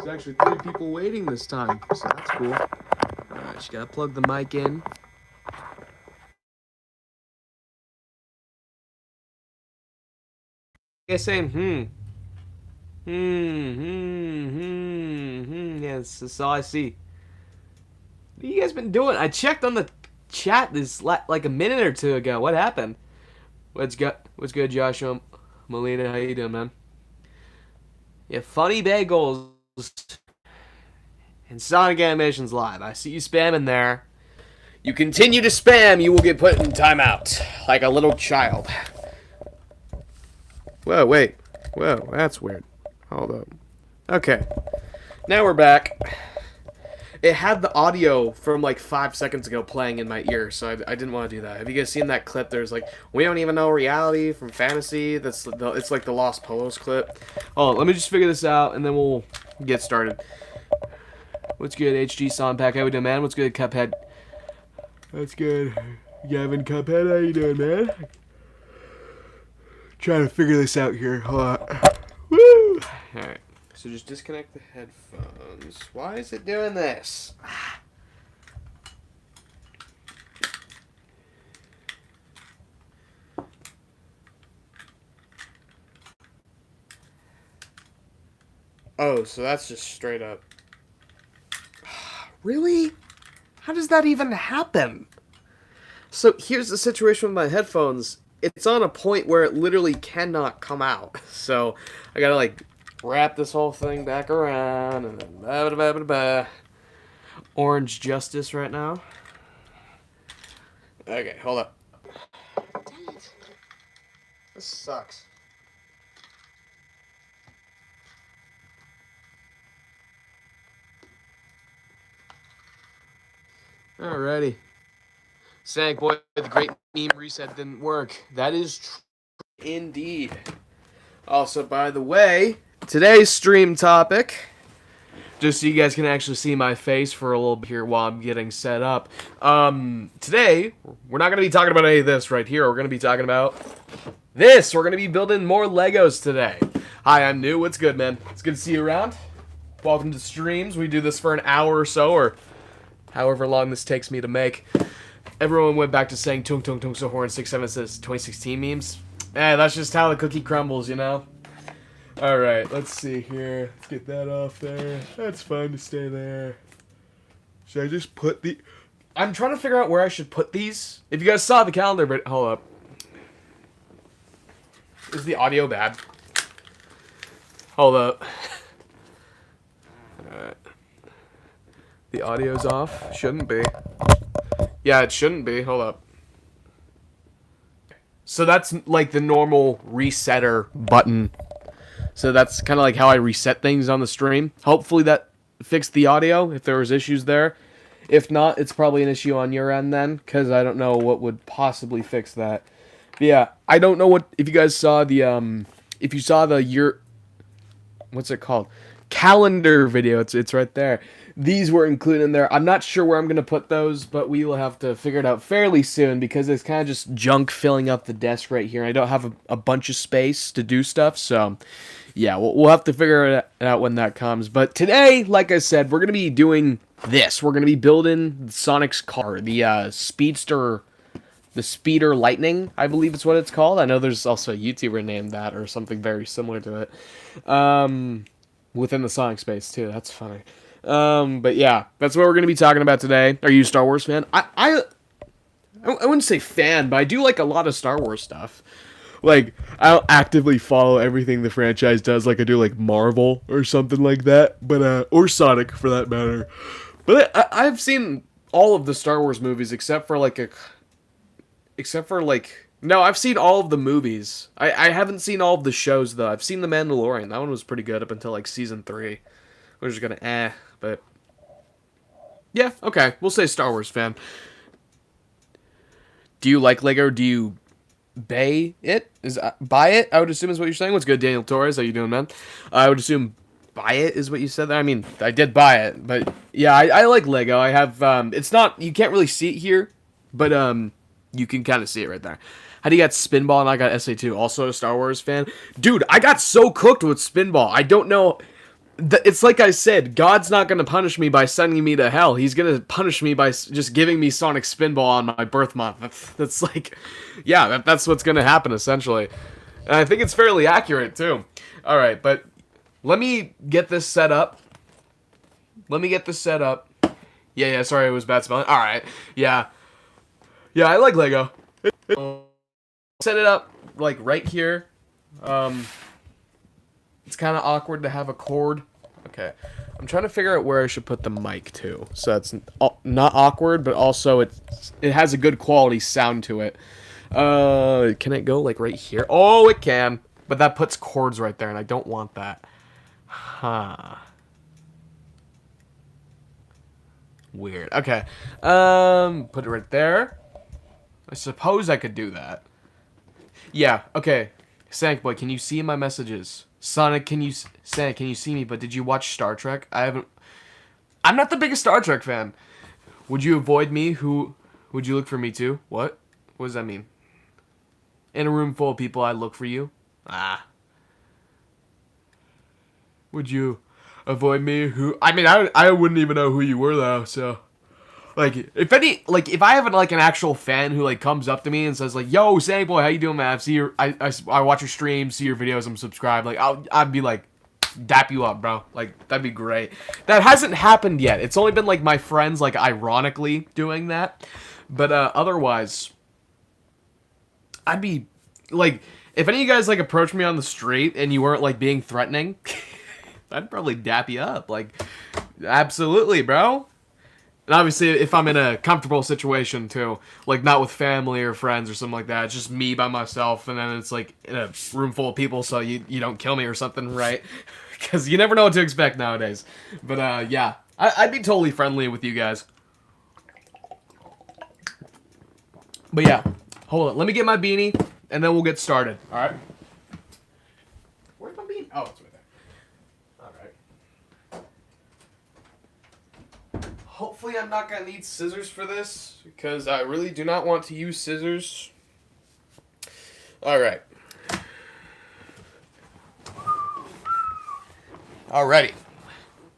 There's actually 3 people waiting this time, so that's cool. Alright, just gotta plug the mic in. You guys saying, Yes, that's all I see. What have you guys been doing? I checked on the chat this like a minute or two ago. What happened? What's good, Joshua Molina? How you doing, man? Yeah, funny bagels and Sonic Animations Live. I see you spamming there. You continue to spam, you will get put in timeout like a little child. Whoa, wait. Whoa, that's weird. Hold up. Okay. Now we're back. It had the audio from like 5 seconds ago playing in my ear, so I didn't want to do that. Have you guys seen that clip? There's like, we don't even know reality from fantasy. It's like the Lost Polos clip. Oh, let me just figure this out, and then we'll get started. What's good, HG Soundpack? How we doing, man? What's good, Cuphead? That's good. Gavin Cuphead, how you doing, man? Trying to figure this out here. Hold on. Woo! Alright. So just disconnect the headphones. Why is it doing this? Oh, so that's just straight up. Really? How does that even happen? So here's the situation with my headphones. It's on a point where it literally cannot come out. So I gotta like wrap this whole thing back around and then blah, blah, blah, blah, blah. Orange Justice right now. Okay, hold up. Dang it. This sucks. Alrighty. SanicBoi, the great meme reset didn't work. That is true indeed. Also, by the way, today's stream topic, just so you guys can actually see my face for a little bit here while I'm getting set up. Today, we're not going to be talking about any of this right here. We're going to be talking about this. We're going to be building more Legos today. Hi, I'm New. What's good, man? It's good to see you around. Welcome to streams. We do this for an hour or so, or however long this takes me to make. Everyone went back to saying Tung Tung Tung So Horn 67 says 2016 memes. That's just how the cookie crumbles, you know? Alright, let's see here. Let's get that off there. That's fine to stay there. Should I just put the... I'm trying to figure out where I should put these. If you guys saw the calendar, but hold up. Is the audio bad? Hold up. Alright. The audio's off. Shouldn't be. Yeah, it shouldn't be. Hold up. So that's like the normal resetter button. So that's kind of like how I reset things on the stream. Hopefully that fixed the audio if there was issues there. If not, it's probably an issue on your end then, because I don't know what would possibly fix that. But yeah, I don't know what, if you guys saw the, if you saw the year, what's it called? Calendar video, it's right there. These were included in there. I'm not sure where I'm going to put those, but we will have to figure it out fairly soon because it's kind of just junk filling up the desk right here. I don't have a bunch of space to do stuff, so yeah, we'll have to figure it out when that comes. But today, like I said, we're going to be doing this. We're going to be building Sonic's car, the Speedster, the Speeder Lightning, I believe it's what it's called. I know there's also a YouTuber named that or something very similar to it. Within the Sonic space, too. That's funny. But yeah, that's what we're going to be talking about today. Are you a Star Wars fan? I wouldn't say fan, but I do like a lot of Star Wars stuff. Like, I don't actively follow everything the franchise does like I do like Marvel or something like that, but or Sonic for that matter. But I've seen all of the Star Wars movies except for no, I've seen all of the movies. I haven't seen all of the shows though. I've seen The Mandalorian. That one was pretty good up until like season 3. We're just gonna but yeah, okay. We'll say Star Wars fan. Do you like Lego? Do you buy it? Buy it? I would assume is what you're saying. What's good, Daniel Torres? How you doing, man? I would assume buy it is what you said there. I mean, I did buy it, but yeah, I like Lego. I have it's not, you can't really see it here, but you can kind of see it right there. How do you got Spinball and I got SA2? Also a Star Wars fan. Dude, I got so cooked with Spinball. I don't know. it's like I said, God's not going to punish me by sending me to hell. He's going to punish me by just giving me Sonic Spinball on my birth month. That's like, yeah, that's what's going to happen, essentially. And I think it's fairly accurate, too. All right, but let me get this set up. Yeah, sorry, it was bad spelling. All right, yeah, I like Lego. Set it up, like, right here. It's kind of awkward to have a cord. Okay. I'm trying to figure out where I should put the mic, too. So that's not awkward, but also it has a good quality sound to it. Can it go, like, right here? Oh, it can. But that puts cords right there, and I don't want that. Huh. Weird. Okay. Put it right there. I suppose I could do that. Yeah, okay. SanicBoi, can you see my messages? Sonic, can you see me? But did you watch Star Trek? I'm not the biggest Star Trek fan. Would you avoid me? Who would you look for me too? What? What does that mean? In a room full of people, I look for you. Ah. Would you avoid me? Who? I mean, I wouldn't even know who you were though. So, like, if I have like an actual fan who like comes up to me and says like, "Yo, SanicBoi, how you doing, man? I watch your streams, see your videos, I'm subscribed." Like, I'd be like, dap you up, bro. Like, that'd be great. That hasn't happened yet. It's only been like my friends like ironically doing that, but otherwise, I'd be like, if any of you guys like approached me on the street and you weren't like being threatening, I'd probably dap you up. Like, absolutely, bro. And obviously, if I'm in a comfortable situation, too, like, not with family or friends or something like that, it's just me by myself, and then it's, like, in a room full of people, so you don't kill me or something, right? Because you never know what to expect nowadays. But, yeah, I'd be totally friendly with you guys. But, yeah, hold on. Let me get my beanie, and then we'll get started, alright? Where's my beanie? Oh, it's right there. Hopefully I'm not going to need scissors for this, because I really do not want to use scissors. Alright. Alrighty.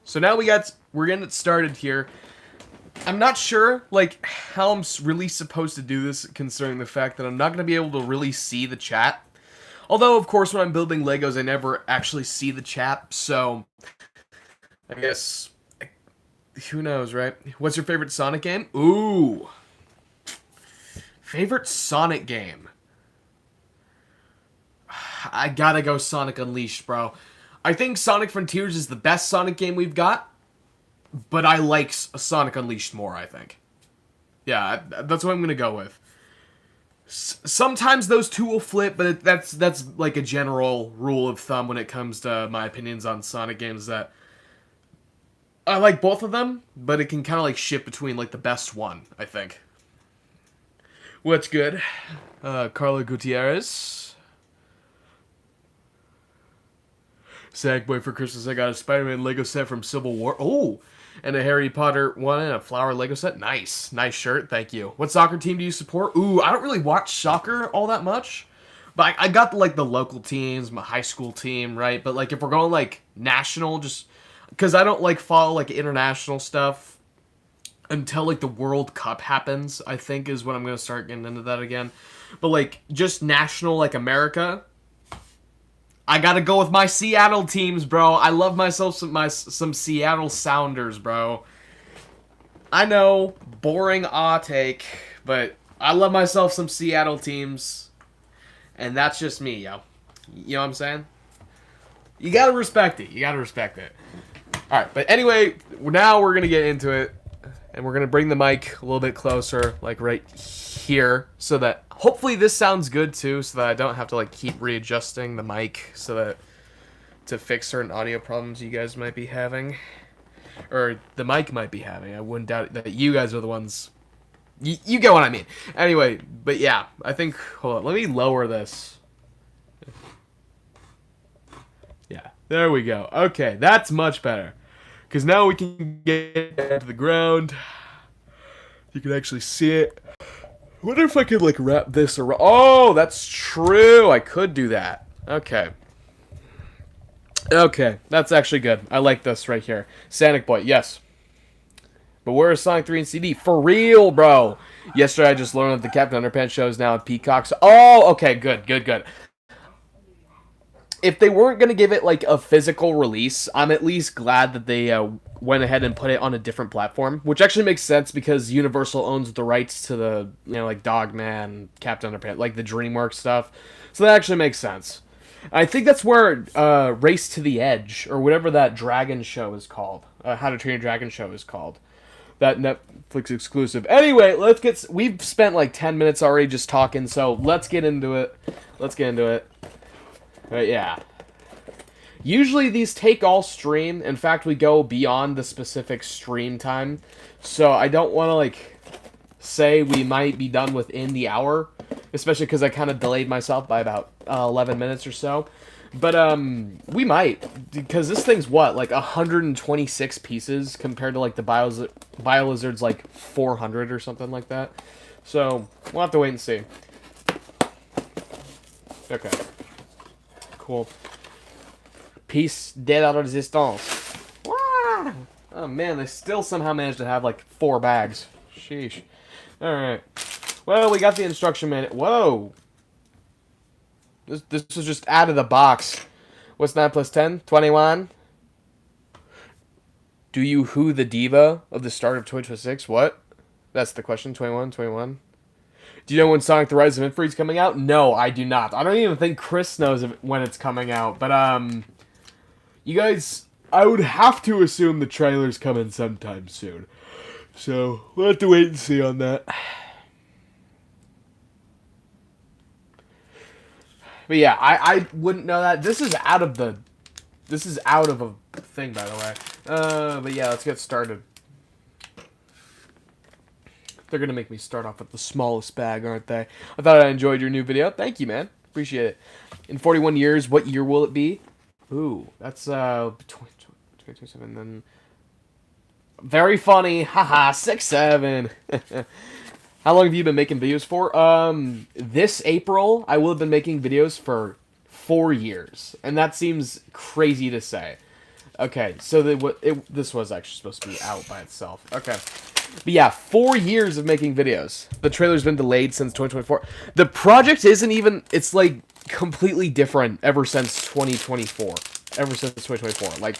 So now we're getting it started here. I'm not sure, like, how I'm really supposed to do this, considering the fact that I'm not going to be able to really see the chat. Although, of course, when I'm building Legos, I never actually see the chat, so I guess... Who knows, right? What's your favorite Sonic game? Ooh. Favorite Sonic game? I gotta go Sonic Unleashed, bro. I think Sonic Frontiers is the best Sonic game we've got, but I like Sonic Unleashed more, I think. Yeah, that's what I'm gonna go with. Sometimes those two will flip, but that's like a general rule of thumb when it comes to my opinions on Sonic games, that I like both of them, but it can kind of like shift between like the best one, I think. What's good? Carla Gutierrez. SanicBoi, for Christmas I got a Spider-Man Lego set from Civil War. Oh! And a Harry Potter one and a flower Lego set. Nice. Nice shirt, thank you. What soccer team do you support? Ooh, I don't really watch soccer all that much. But I got like the local teams, my high school team, right? But like if we're going like national, just... because I don't, like, follow, like, international stuff until, like, the World Cup happens, I think, is when I'm going to start getting into that again. But, like, just national, like, America, I gotta go with my Seattle teams, bro. I love myself some Seattle Sounders, bro. I know, boring take, but I love myself some Seattle teams. And that's just me, yo. You know what I'm saying? You gotta respect it. You gotta respect it. Alright, but anyway, now we're going to get into it, and we're going to bring the mic a little bit closer, like right here, so that hopefully this sounds good too, so that I don't have to like keep readjusting the mic so that to fix certain audio problems you guys might be having, or the mic might be having. I wouldn't doubt that you guys are the ones, you get what I mean. Anyway, but yeah, I think, hold on, let me lower this. Yeah, there we go. Okay, that's much better. Because now we can get to the ground. You can actually see it. I wonder if I could, like, wrap this around. Oh, that's true. I could do that. Okay. Okay, that's actually good. I like this right here. SanicBoi, yes. But where is Sonic 3 and CD? For real, bro. Yesterday I just learned that the Captain Underpants show is now at Peacock. So, oh, okay, good. If they weren't going to give it like a physical release, I'm at least glad that they went ahead and put it on a different platform, which actually makes sense because Universal owns the rights to the, like Dogman, Captain Underpants, like the DreamWorks stuff. So that actually makes sense. I think that's where Race to the Edge, or whatever that dragon show is called, How to Train Your Dragon show is called, that Netflix exclusive. Anyway, we've spent like 10 minutes already just talking, so let's get into it. But yeah. Usually these take all stream. In fact, we go beyond the specific stream time. So I don't want to, like, say we might be done within the hour. Especially because I kind of delayed myself by about 11 minutes or so. But, we might. Because this thing's, what, like 126 pieces compared to, like, the BioLizard's, like, 400 or something like that. So, we'll have to wait and see. Okay. Cool. Piece de la resistance. Wow. Oh man, they still somehow managed to have like 4 bags. Sheesh. Alright. Well, we got the instruction manual. Whoa. This was just out of the box. What's 9 plus 10? 21? Do you who the diva of the start of 2026? What? That's the question. 21? Do you know when Sonic the Rise of Infree's coming out? No, I do not. I don't even think Chris knows when it's coming out. But, you guys, I would have to assume the trailer's coming sometime soon. So, we'll have to wait and see on that. But yeah, I wouldn't know that. This is out of a thing, by the way. But yeah, let's get started. They're going to make me start off with the smallest bag, aren't they? I thought I enjoyed your new video. Thank you, man. Appreciate it. In 41 years, what year will it be? Ooh, that's, 2027, then... Very funny. Haha, 6'7". How long have you been making videos for? This April, I will have been making videos for 4 years. And that seems crazy to say. Okay, so this was actually supposed to be out by itself. Okay. But yeah, 4 years of making videos. The trailer's been delayed since 2024. The project isn't even... It's, like, completely different ever since 2024. Ever since 2024. Like,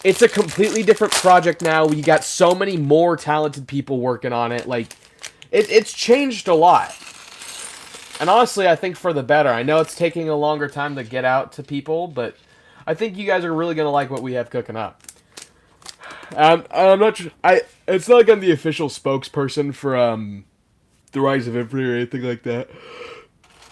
it's a completely different project now. We got so many more talented people working on it. Like, it's changed a lot. And honestly, I think for the better. I know it's taking a longer time to get out to people, but I think you guys are really going to like what we have cooking up. I'm not sure. It's not like I'm the official spokesperson for the Rise of Infamy or anything like that,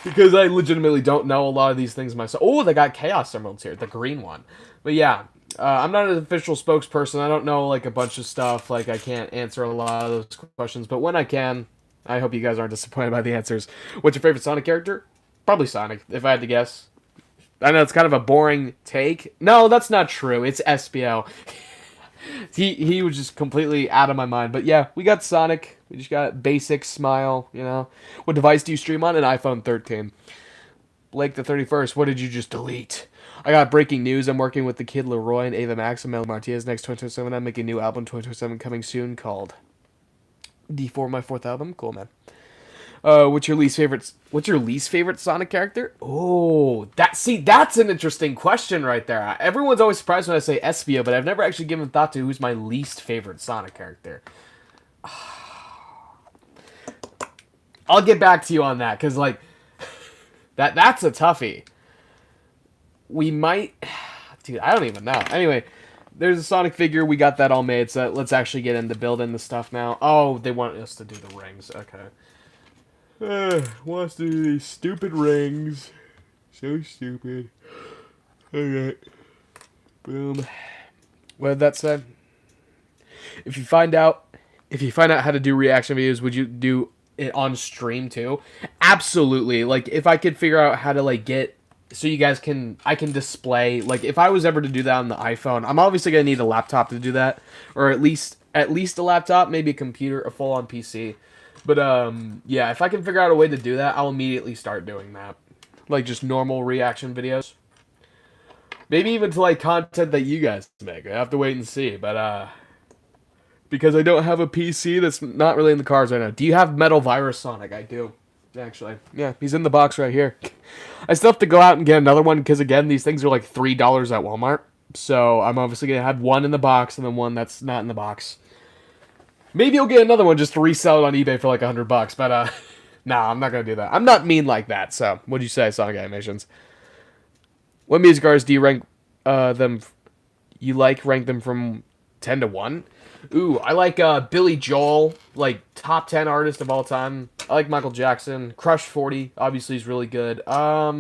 because I legitimately don't know a lot of these things myself. Oh, they got Chaos Emeralds here, the green one. But yeah, I'm not an official spokesperson. I don't know like a bunch of stuff. Like I can't answer a lot of those questions. But when I can, I hope you guys aren't disappointed by the answers. What's your favorite Sonic character? Probably Sonic, if I had to guess. I know it's kind of a boring take. No, that's not true. It's SBO. He was just completely out of my mind. But yeah, we got Sonic. We just got basic smile, you know. What device do you stream on? An iPhone 13. Blake the 31st, what did you just delete? I got breaking news. I'm working with the Kid Leroy and Ava Max and Mel Martinez next 2027. I'm making a new album 2027 coming soon called D4, my 4th album. Cool, man. What's your least favorite Sonic character? Oh, that's an interesting question right there. Everyone's always surprised when I say Espio, but I've never actually given thought to who's my least favorite Sonic character. I'll get back to you on that, because, like, that's a toughie. We might... Dude, I don't even know. Anyway, there's a Sonic figure. We got that all made, so let's actually get into building the stuff now. Oh, they want us to do the rings. Okay. Wants to do these stupid rings. So stupid. Okay. Boom. What did that say? If you find out how to do reaction videos, would you do it on stream too? Absolutely. Like if I could figure out how to like get so you guys I can display, like if I was ever to do that on the iPhone, I'm obviously gonna need a laptop to do that, or at least a laptop, maybe a computer, a full-on PC. But, yeah, if I can figure out a way to do that, I'll immediately start doing that. Like, just normal reaction videos. Maybe even to like content that you guys make. I have to wait and see. But because I don't have a PC that's not really in the cars right now. Do you have Metal Virus Sonic? I do. Actually. Yeah, he's in the box right here. I still have to go out and get another one because again, these things are like $3 at Walmart. So I'm obviously gonna have one in the box and then one that's not in the box. Maybe you'll get another one just to resell it on eBay for like $100. But nah, I'm not gonna do that. I'm not mean like that. So what'd you say, Sonic Animations? What music artists do you rank them? You like rank them from 10 to 1? Ooh, I like Billy Joel, like top 10 artist of all time. I like Michael Jackson. Crush 40, obviously is really good. I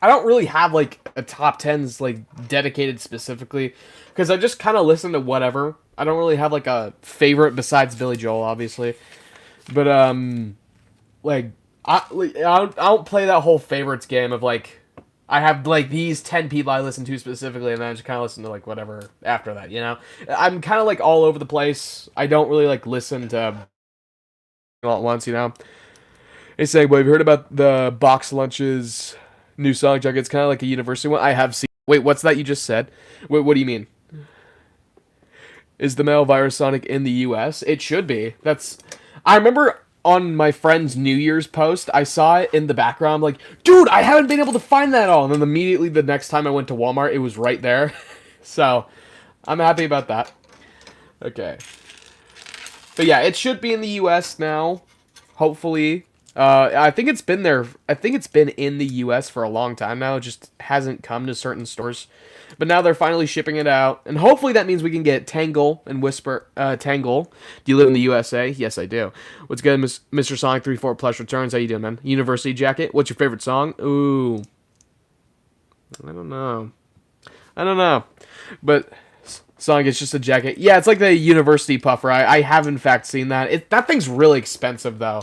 don't really have like a top 10s like dedicated specifically because I just kind of listen to whatever. I don't really have like a favorite besides Billy Joel, obviously. But like I don't play that whole favorites game of like I have like these 10 people I listen to specifically, and then I just kind of listen to like whatever after that. You know, I'm kind of like all over the place. I don't really like listen to all at once. You know. Hey, SanicBoi, have you heard about the box lunches new song jug? It's kind of like a university one. I have seen. Wait, what's that you just said? Wait, what do you mean? Is the Metal Virus Sonic in the U.S.? It should be. That's. I remember on my friend's New Year's post, I saw it in the background. Like, dude, I haven't been able to find that all. And then immediately the next time I went to Walmart, it was right there. So, I'm happy about that. Okay. But yeah, it should be in the U.S. now. Hopefully. I think it's been there. I think it's been in the U.S. for a long time now. It just hasn't come to certain stores. But now they're finally shipping it out. And hopefully that means we can get Tangle and Whisper. Tangle. Do you live in the USA? Yes, I do. What's good, Mr. Sonic 34 Plus Returns? How you doing, man? University Jacket. What's your favorite song? Ooh. I don't know. But Sonic, it's just a jacket. Yeah, it's like the University Puffer. I have, in fact, seen that. That thing's really expensive, though.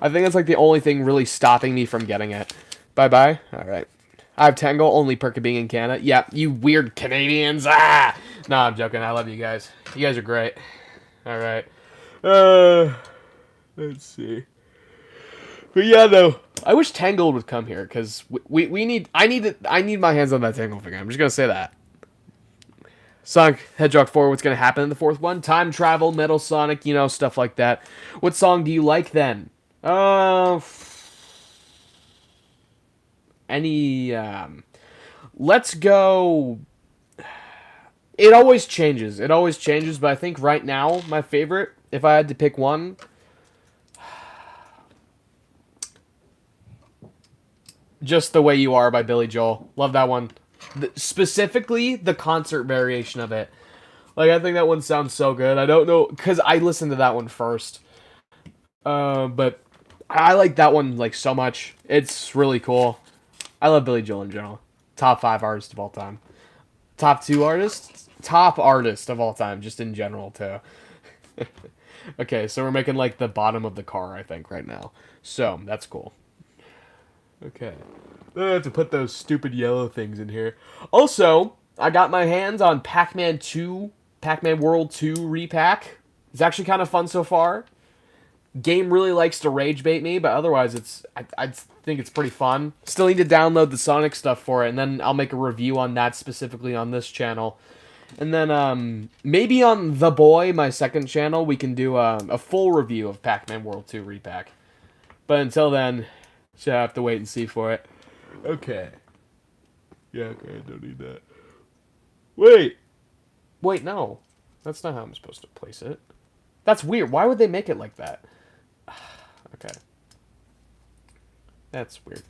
I think that's like the only thing really stopping me from getting it. Bye-bye. All right. I have Tangle, only perk of being in Canada. Yeah, you weird Canadians. Ah! No, I'm joking. I love you guys. You guys are great. All right. Let's see. But yeah, though, I wish Tangle would come here because we need. I need my hands on that Tangle figure. I'm just gonna say that. Sonic Hedgehog 4, what's gonna happen in the fourth one? Time travel, Metal Sonic, you know, stuff like that. What song do you like then? Let's go. It always changes. But I think right now, my favorite, if I had to pick one, Just the Way You Are by Billy Joel. Love that one. Specifically, the concert variation of it. Like, I think that one sounds so good. I don't know, because I listened to that one first. But I like that one, like, so much. It's really cool. I love Billy Joel in general. Top 5 artist of all time. Top 2 artists? Top artist of all time, just in general, too. Okay, so we're making, like, the bottom of the car, I think, right now. So, that's cool. Okay. I have to put those stupid yellow things in here. Also, I got my hands on Pac-Man 2, Pac-Man World 2 repack. It's actually kind of fun so far. Game really likes to rage bait me, but otherwise I think it's pretty fun. Still need to download the Sonic stuff for it, and then I'll make a review on that specifically on this channel. And then maybe on The Boy, my second channel, we can do a full review of Pac-Man World 2 repack. But until then, so I have to wait and see for it. Okay. Yeah, okay, I don't need that. Wait, no. That's not how I'm supposed to place it. That's weird. Why would they make it like that? Okay. That's weird.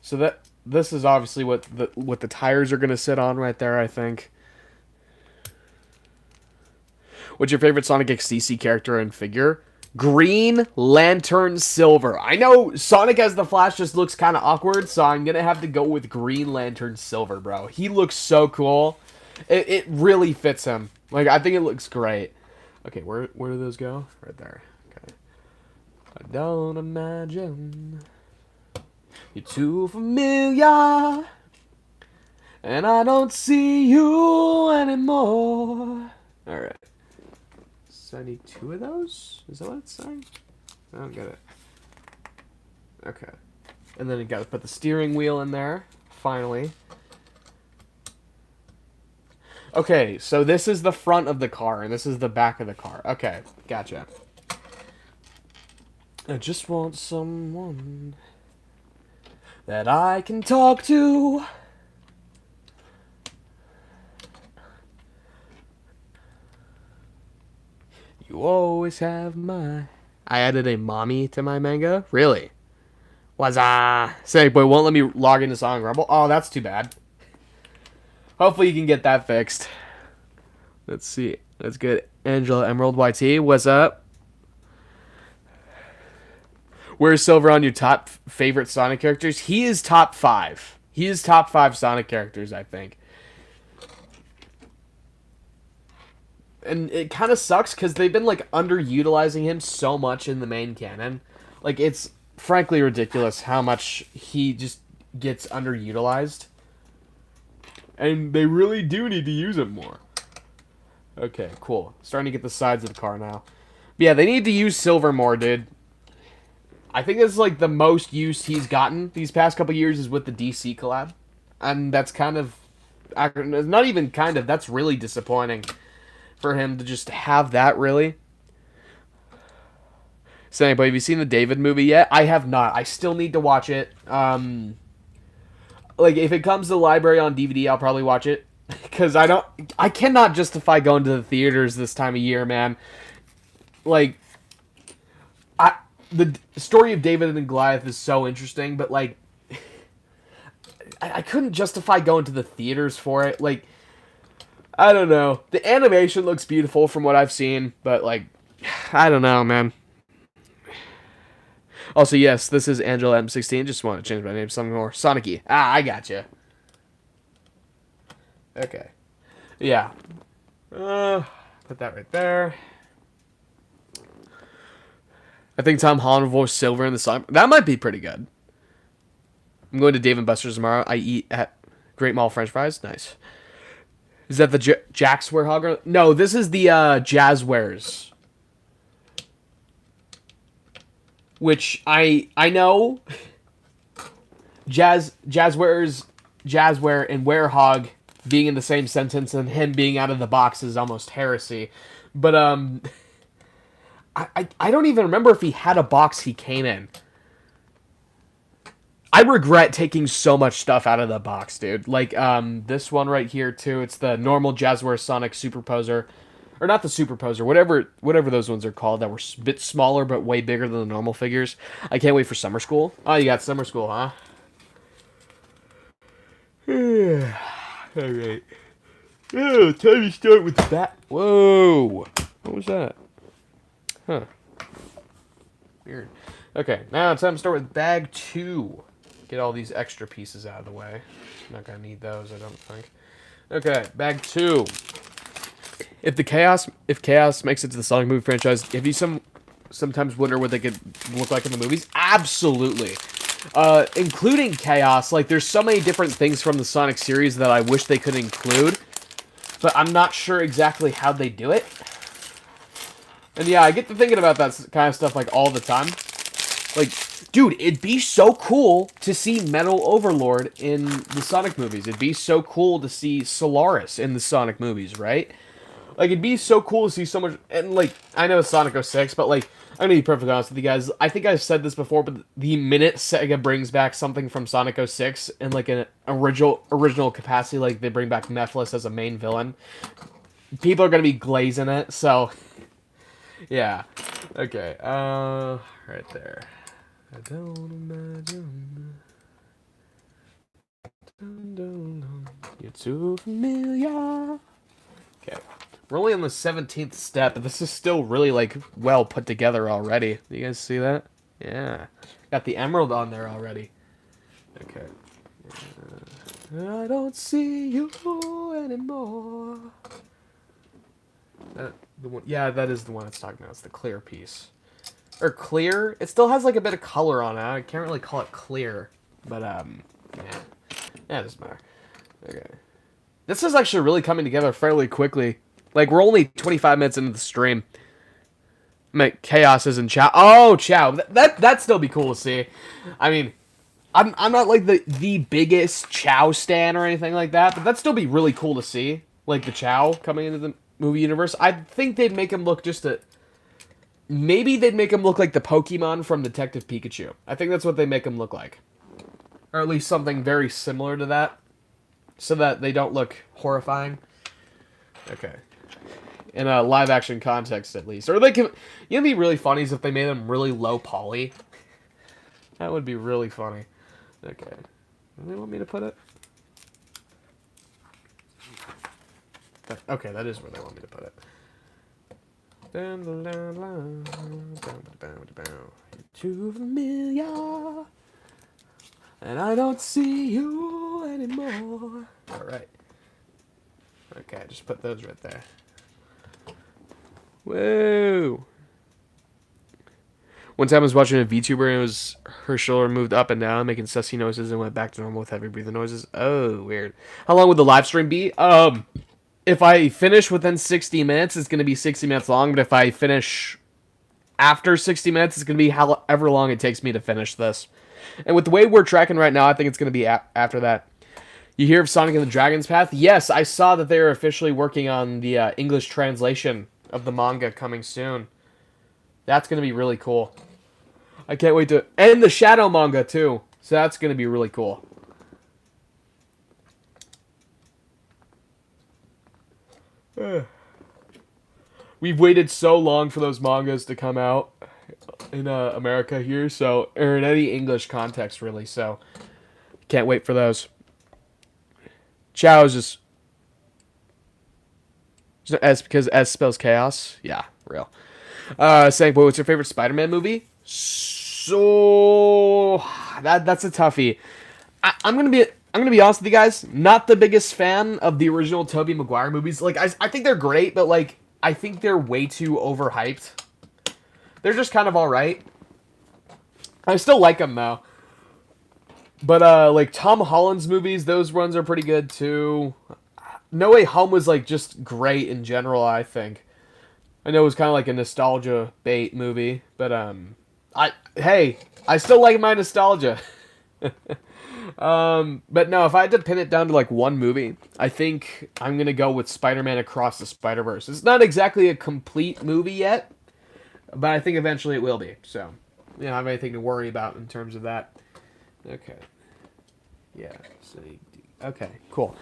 So this is obviously what the tires are going to sit on right there, I think. What's your favorite Sonic XDC character and figure? Green Lantern Silver. I know Sonic as the Flash just looks kind of awkward, so I'm going to have to go with Green Lantern Silver, bro. He looks so cool. It really fits him. Like, I think it looks great. Okay, where do those go? Right there. Okay. I don't imagine you're too familiar, and I don't see you anymore. All right. So I need 2 of those? Is that what it's saying? I don't get it. Okay. And then you got to put the steering wheel in there. Finally. Okay, so this is the front of the car, and this is the back of the car. Okay, gotcha. I just want someone that I can talk to. You always have my... I added a mommy to my manga? Really? SanicBoi won't let me log into Song Rumble. Oh, that's too bad. Hopefully you can get that fixed. Let's see. That's good. Angela Emerald YT, what's up? Where's Silver on your top favorite Sonic characters? He is top 5. He is top 5 Sonic characters, I think. And it kind of sucks because they've been, like, underutilizing him so much in the main canon. Like, it's frankly ridiculous how much he just gets underutilized. And they really do need to use him more. Okay, cool. Starting to get the sides of the car now. But yeah, they need to use Silver more, dude. I think this is, like, the most use he's gotten these past couple years is with the DC collab. And that's kind of... Not even kind of, that's really disappointing for him to just have that, really. SanicBoi, have you seen the David movie yet? I have not. I still need to watch it. Like, if it comes to the library on DVD, I'll probably watch it. Because I cannot justify going to the theaters this time of year, man. Like, the story of David and Goliath is so interesting, but, like, I couldn't justify going to the theaters for it. Like, I don't know. The animation looks beautiful from what I've seen, but, like, I don't know, man. Also, yes, this is Angela M16. Just want to change my name to something more Sonic-y. Ah, I gotcha. Okay. Yeah. Put that right there. I think Tom Holland will voice Silver in the song. That might be pretty good. I'm going to Dave & Buster's tomorrow. I eat at Great Mall French fries. Nice. Is that the Jack's Warehogger? No, this is the Jazzwares. Which I know Jazzwares, Jazzware, and Warehog being in the same sentence and him being out of the box is almost heresy. But I don't even remember if he had a box he came in. I regret taking so much stuff out of the box, dude. Like this one right here too. It's the normal Jazzware Sonic Superposer. Or not the Superposer, whatever those ones are called that were a bit smaller but way bigger than the normal figures. I can't wait for summer school. Oh, you got summer school, huh? Alright. Oh, time to start with that. Whoa! What was that? Huh. Weird. Okay, now it's time to start with bag 2. Get all these extra pieces out of the way. Not gonna need those, I don't think. Okay, bag 2. If Chaos makes it to the Sonic movie franchise, have you sometimes wonder what they could look like in the movies? Absolutely. Including Chaos. Like, there's so many different things from the Sonic series that I wish they could include. But I'm not sure exactly how they do it. And yeah, I get to thinking about that kind of stuff, like, all the time. Like, dude, it'd be so cool to see Metal Overlord in the Sonic movies. It'd be so cool to see Solaris in the Sonic movies, right? Like, it'd be so cool to see so much... And, like, I know it's Sonic 06, but, like, I'm gonna be perfectly honest with you guys. I think I've said this before, but the minute Sega brings back something from Sonic 06 in, like, an original capacity, like, they bring back Mephiles as a main villain, people are gonna be glazing it, so... Yeah. Okay, right there. I don't imagine... You're too familiar. Okay. We're only on the 17th step, but this is still really, like, well put together already. Do you guys see that? Yeah. Got the emerald on there already. Okay. I don't see you anymore. The one, yeah, that is the one it's talking about. It's the clear piece. Or clear? It still has, like, a bit of color on it. I can't really call it clear. But, yeah. Yeah, it doesn't matter. Okay. This is actually really coming together fairly quickly. Like, we're only 25 minutes into the stream. I mean, Chaos is in Chow. Oh, Chow. That'd still be cool to see. I mean, I'm not, like, the biggest Chow stan or anything like that, but that'd still be really cool to see. like the Chow coming into the movie universe. I think they'd make him look maybe they'd make him look like the Pokemon from Detective Pikachu. I think that's what they make him look like. Or at least something very similar to that. So that they don't look horrifying. Okay. In a live action context, at least. Or they can. You know, what'd be really funny is if they made them really low poly. That would be really funny. Okay. Where do they want me to put it? Okay, that is where they want me to put it. Too familiar, and I don't see you anymore. All right. Okay, just put those right there. Whoa. One time I was watching a VTuber and it was her shoulder moved up and down, making sussy noises, and went back to normal with heavy breathing noises. Oh, weird. How long would the live stream be? If I finish within 60 minutes, it's going to be 60 minutes long, but if I finish after 60 minutes, it's going to be however long it takes me to finish this. And with the way we're tracking right now, I think it's going to be after that. You hear of Sonic and the Dragon's Path? Yes, I saw that they're officially working on the English translation of the manga coming soon. That's going to be really cool. I can't wait to... And the Shadow manga, too. So that's going to be really cool. We've waited so long for those mangas to come out in America here, so... Or in any English context, really, so... Can't wait for those. Chow is just... S because S spells chaos? Yeah, real. SanicBoi, what's your favorite Spider-Man movie? So that's a toughie. I'm gonna be honest with you guys. Not the biggest fan of the original Tobey Maguire movies. Like I think they're great, but like I think they're way too overhyped. They're just kind of all right. I still like them though. But like Tom Holland's movies, those ones are pretty good too. No Way Home was like just great in general, I think. I know it was kind of like a nostalgia bait movie, but I still like my nostalgia. But no, if I had to pin it down to like one movie, I think I'm gonna go with Spider-Man Across the Spider-Verse. It's not exactly a complete movie yet, but I think eventually it will be. So, you don't have anything to worry about in terms of that. Okay. Yeah. Okay. Cool.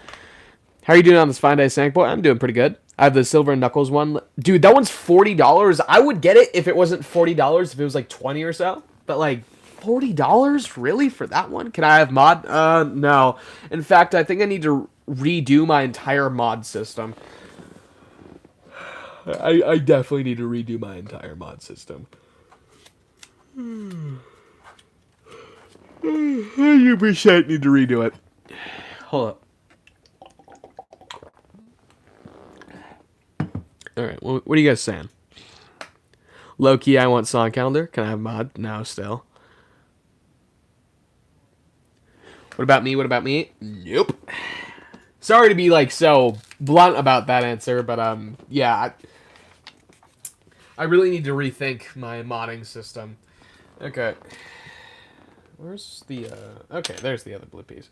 How are you doing on this fine day, SanicBoi? I'm doing pretty good. I have the Silver Knuckles one. Dude, that one's $40. I would get it if it wasn't $40, if it was like 20 or so. But like, $40? Really? For that one? Can I have mod? No. In fact, I think I need to redo my entire mod system. I definitely need to redo my entire mod system. I 100% need to redo it. Hold up. Alright, what are you guys saying? Low-key, I want song calendar. Can I have mod? No, still. What about me? What about me? Nope. Sorry to be, like, so blunt about that answer, but, yeah. I really need to rethink my modding system. Okay. Where's the, okay, there's the other blue piece.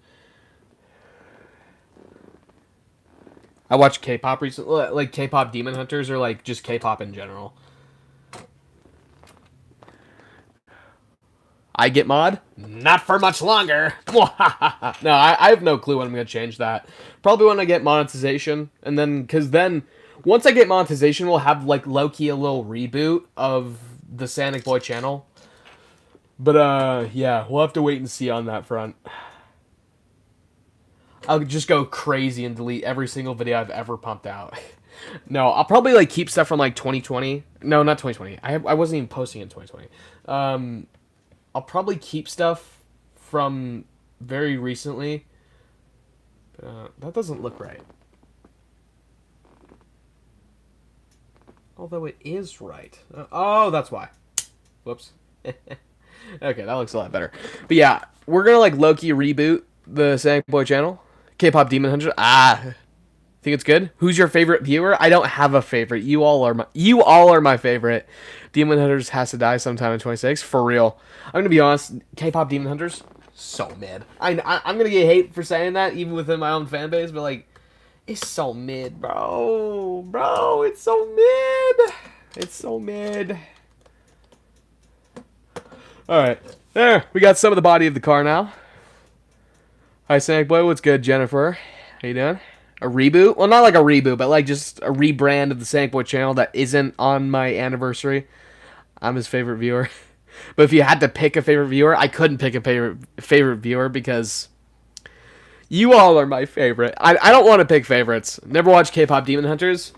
I watched K-pop recently, like K-pop Demon Hunters, or like just K-pop in general. I get mod? Not for much longer. No, I have no clue when I'm going to change that. Probably when I get monetization. And then, because then, once I get monetization, we'll have like low-key a little reboot of the SanicBoi channel. But, yeah, we'll have to wait and see on that front. I'll just go crazy and delete every single video I've ever pumped out. No, I'll probably like keep stuff from like 2020. No, not 2020. I wasn't even posting in 2020. I'll probably keep stuff from very recently. That doesn't look right. Although it is right. Oh, that's why. Whoops. Okay, that looks a lot better. But yeah, we're gonna like low-key reboot the SanicBoi channel. K-pop Demon Hunter. Think it's good? Who's your favorite viewer? I don't have a favorite. You all are my favorite. Demon Hunters has to die sometime in 26. For real. I'm gonna be honest. K-pop Demon Hunters, so mid. I'm gonna get hate for saying that, even within my own fan base. But like, It's so mid, bro. Bro, it's so mid. It's so mid. Alright. There. We got some of the body of the car now. Hi, SanicBoi. What's good, Jennifer? How you doing? A reboot? Well, not like a reboot, but like just a rebrand of the SanicBoi channel that isn't on my anniversary. I'm his favorite viewer. But if you had to pick a favorite viewer, I couldn't pick a favorite viewer because you all are my favorite. I don't want to pick favorites. Never watched K-pop Demon Hunters.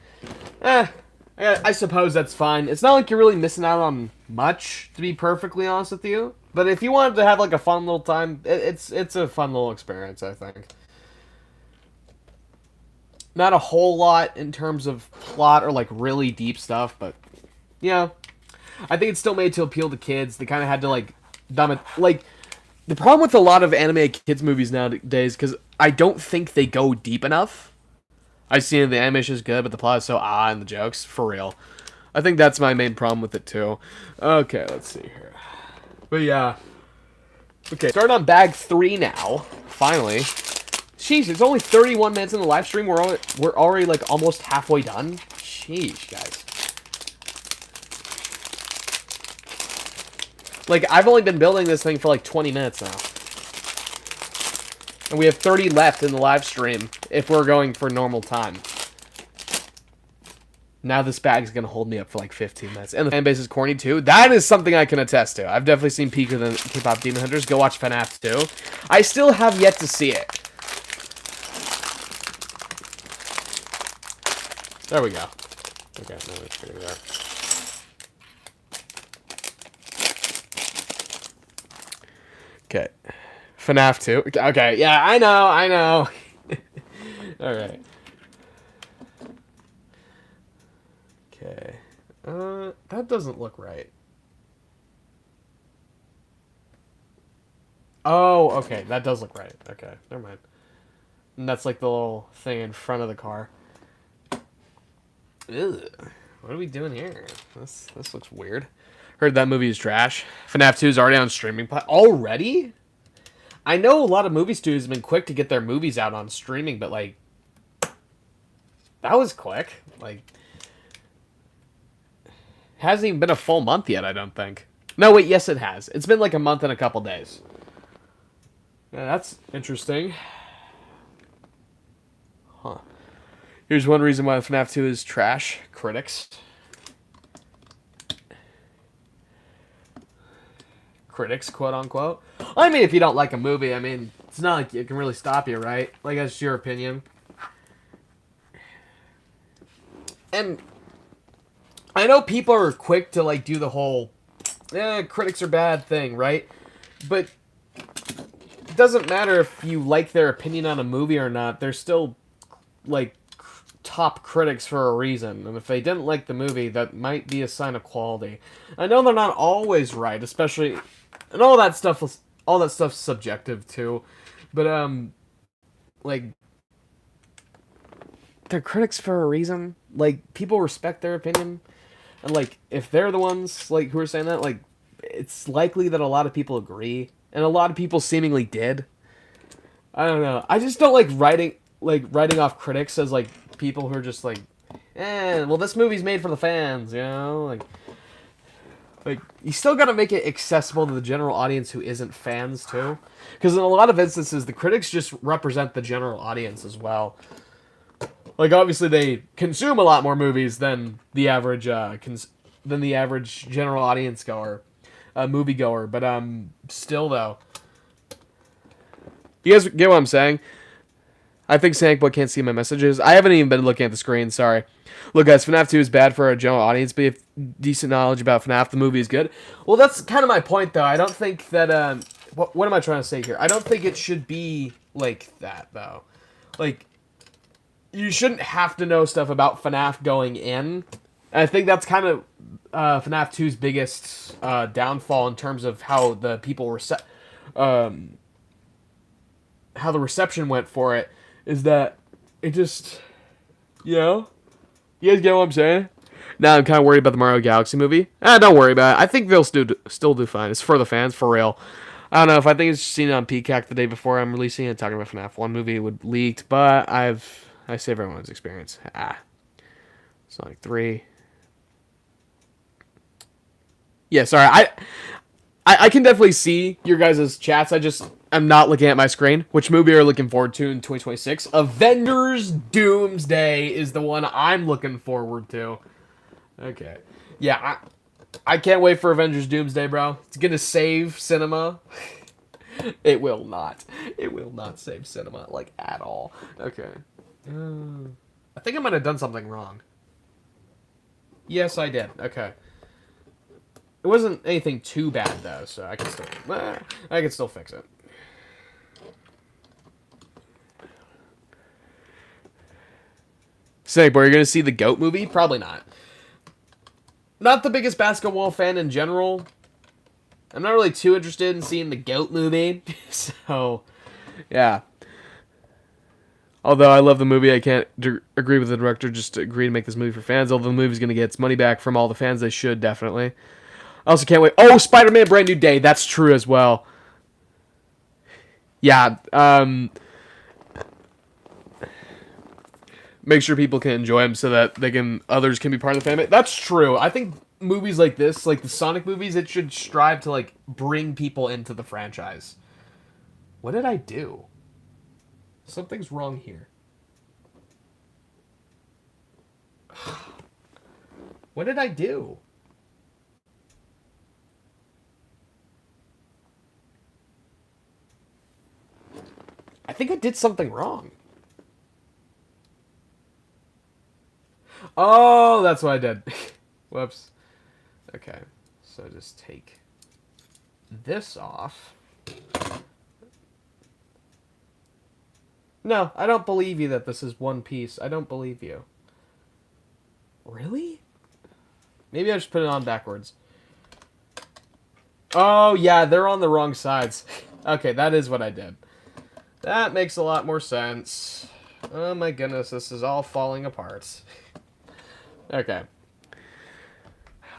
I suppose that's fine. It's not like you're really missing out on much, to be perfectly honest with you. But if you wanted to have like a fun little time, it's a fun little experience, I think. Not a whole lot in terms of plot or like really deep stuff, but yeah. I think it's still made to appeal to kids. They kind of had to like dumb it. Like the problem with a lot of anime kids movies nowadays, because I don't think they go deep enough. I've seen the animation is good, but the plot is so and the jokes for real. I think that's my main problem with it too. Okay, let's see here. But yeah. Okay, start on bag 3 now. Finally. Jeez, it's only 31 minutes in the live stream. We're already like almost halfway done. Sheesh, guys. Like, I've only been building this thing for like 20 minutes now. And we have 30 left in the live stream if we're going for normal time. Now this bag's going to hold me up for like 15 minutes. And the fan base is corny too. That is something I can attest to. I've definitely seen peaker than K-pop Demon Hunters. Go watch FNAF 2. I still have yet to see it. There we go. Okay, no, it's getting there. Okay. FNAF 2. Okay, yeah, I know. Alright. Okay. That doesn't look right. Oh, okay, that does look right. Okay, never mind. And that's like the little thing in front of the car. Ugh. What are we doing here? This looks weird. Heard that movie is trash. FNAF 2 is already on streaming. Already? I know a lot of movie studios have been quick to get their movies out on streaming, but like, that was quick. Like, hasn't even been a full month yet, I don't think. No, wait, yes it has. It's been like a month and a couple days. Yeah, that's interesting. Huh. Here's one reason why FNAF 2 is trash. Critics. Critics, quote unquote. I mean, if you don't like a movie, I mean, it's not like it can really stop you, right? Like, that's your opinion. And I know people are quick to, like, do the whole, critics are bad thing, right? But it doesn't matter if you like their opinion on a movie or not. They're still, like, top critics for a reason. And if they didn't like the movie, that might be a sign of quality. I know they're not always right, especially... And all that stuff's subjective, too. But, like... They're critics for a reason. Like, people respect their opinion. And, like, if they're the ones, like, who are saying that, like, it's likely that a lot of people agree. And a lot of people seemingly did. I don't know. I just don't like writing off critics as, like, people who are just like, well, this movie's made for the fans, you know? Like you still gotta make it accessible to the general audience who isn't fans, too. Because in a lot of instances, the critics just represent the general audience as well. Like, obviously, they consume a lot more movies than the average, general audience goer, moviegoer. But, still, though. You guys get what I'm saying? I think SanicBoi can't see my messages. I haven't even been looking at the screen, sorry. Look, guys, FNAF 2 is bad for a general audience, but if decent knowledge about FNAF, the movie is good. Well, that's kind of my point, though. I don't think that, what am I trying to say here? I don't think it should be like that, though. Like, you shouldn't have to know stuff about FNAF going in. And I think that's kind of FNAF 2's biggest downfall in terms of how the people how the reception went for it. Is that it just, you know? You guys get what I'm saying? Now I'm kind of worried about the Mario Galaxy movie. Don't worry about it. I think they'll still do fine. It's for the fans, for real. I don't know if I think it's seen it on Peacock the day before I'm releasing it, talking about FNAF 1 movie would leaked, but I save everyone's experience. Sonic 3. Yeah, sorry. I can definitely see your guys' chats. I'm not looking at my screen. Which movie are you looking forward to in 2026? Avengers Doomsday is the one I'm looking forward to. Okay. Yeah, I can't wait for Avengers Doomsday, bro. It's gonna save cinema. It will not. It will not save cinema, like, at all. Okay. I think I might have done something wrong. Yes, I did. Okay. It wasn't anything too bad, though, so I can still fix it. SanicBoi, are you gonna see the GOAT movie? Probably not. Not the biggest basketball fan in general. I'm not really too interested in seeing the GOAT movie. So, yeah. Although I love the movie, I can't agree with the director just to agree to make this movie for fans. Although the movie's going to get its money back from all the fans, they should, definitely. I also can't wait. Oh, Spider-Man Brand New Day. That's true as well. Yeah. Make sure people can enjoy them so that others can be part of the family. That's true. I think movies like this, like the Sonic movies, it should strive to, like, bring people into the franchise. What did I do? Something's wrong here. What did I do? I think I did something wrong. Oh, that's what I did. Whoops. Okay. So just take this off. No, I don't believe you that this is one piece. I don't believe you. Really? Maybe I just put it on backwards. Oh, yeah, they're on the wrong sides. Okay, that is what I did. That makes a lot more sense. Oh my goodness, this is all falling apart. Okay.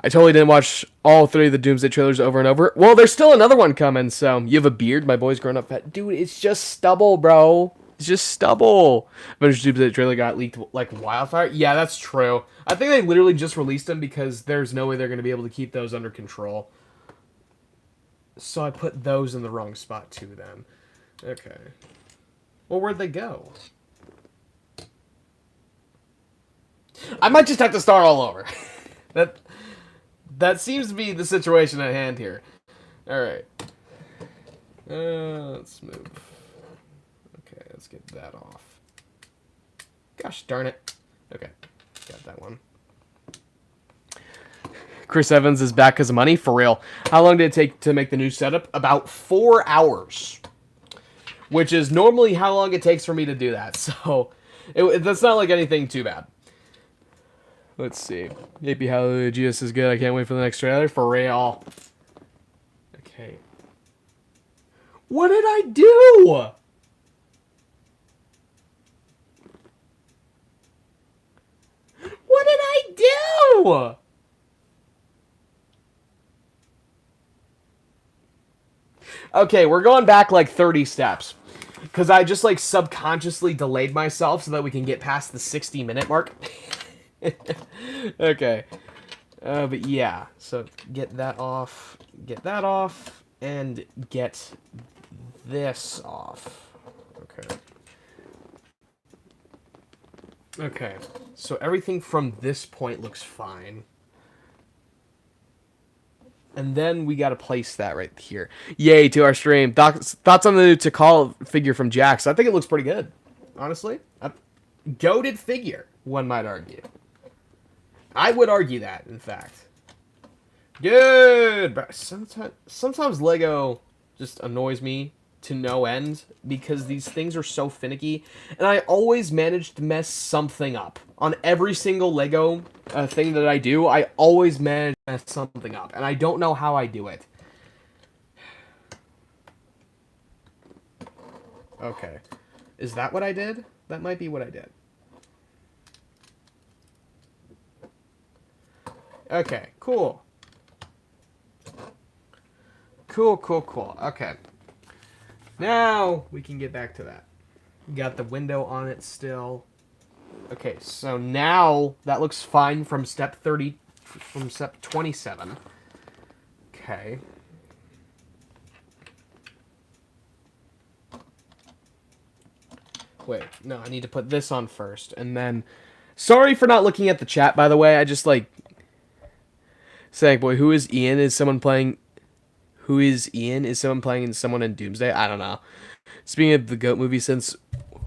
I totally didn't watch all 3 of the Doomsday trailers over and over. Well, there's still another one coming, so... You have a beard? My boy's grown up fat. Dude, it's just stubble, bro. It's just stubble. Avengers Doomsday trailer got leaked like wildfire. Yeah, that's true. I think they literally just released them because there's no way they're going to be able to keep those under control. So I put those in the wrong spot too then. Okay. Well, where'd they go? I might just have to start all over. That seems to be the situation at hand here. Alright. Let's move. Okay, let's get that off. Gosh darn it. Okay, got that one. Chris Evans is back because of money? For real. How long did it take to make the new setup? About 4 hours. Which is normally how long it takes for me to do that. So, that's not like anything too bad. Let's see. AP Hallelujah Jesus is good. I can't wait for the next trailer. For real. Okay. What did I do? What did I do? Okay, we're going back like 30 steps. Because I just like subconsciously delayed myself so that we can get past the 60-minute mark. Okay. But yeah. So get that off. Get that off. And get this off. Okay. Okay. So everything from this point looks fine. And then we got to place that right here. Yay to our stream. Thoughts on the new Tikal figure from Jax? I think it looks pretty good. Honestly. A goated figure, one might argue. I would argue that, in fact. Good! But sometimes Lego just annoys me to no end because these things are so finicky. And I always manage to mess something up. On every single Lego thing that I do, I always manage to mess something up. And I don't know how I do it. Okay. Is that what I did? That might be what I did. Okay, cool. Cool. Okay. Now we can get back to that. Got the window on it still. Okay, so now that looks fine from step 30, from step 27. Okay. Wait, no, I need to put this on first, and then... Sorry for not looking at the chat, by the way. I just, like... SanicBoi, who is Ian? Is someone playing... Who is Ian? Is someone playing someone in Doomsday? I don't know. Speaking of the GOAT movie, since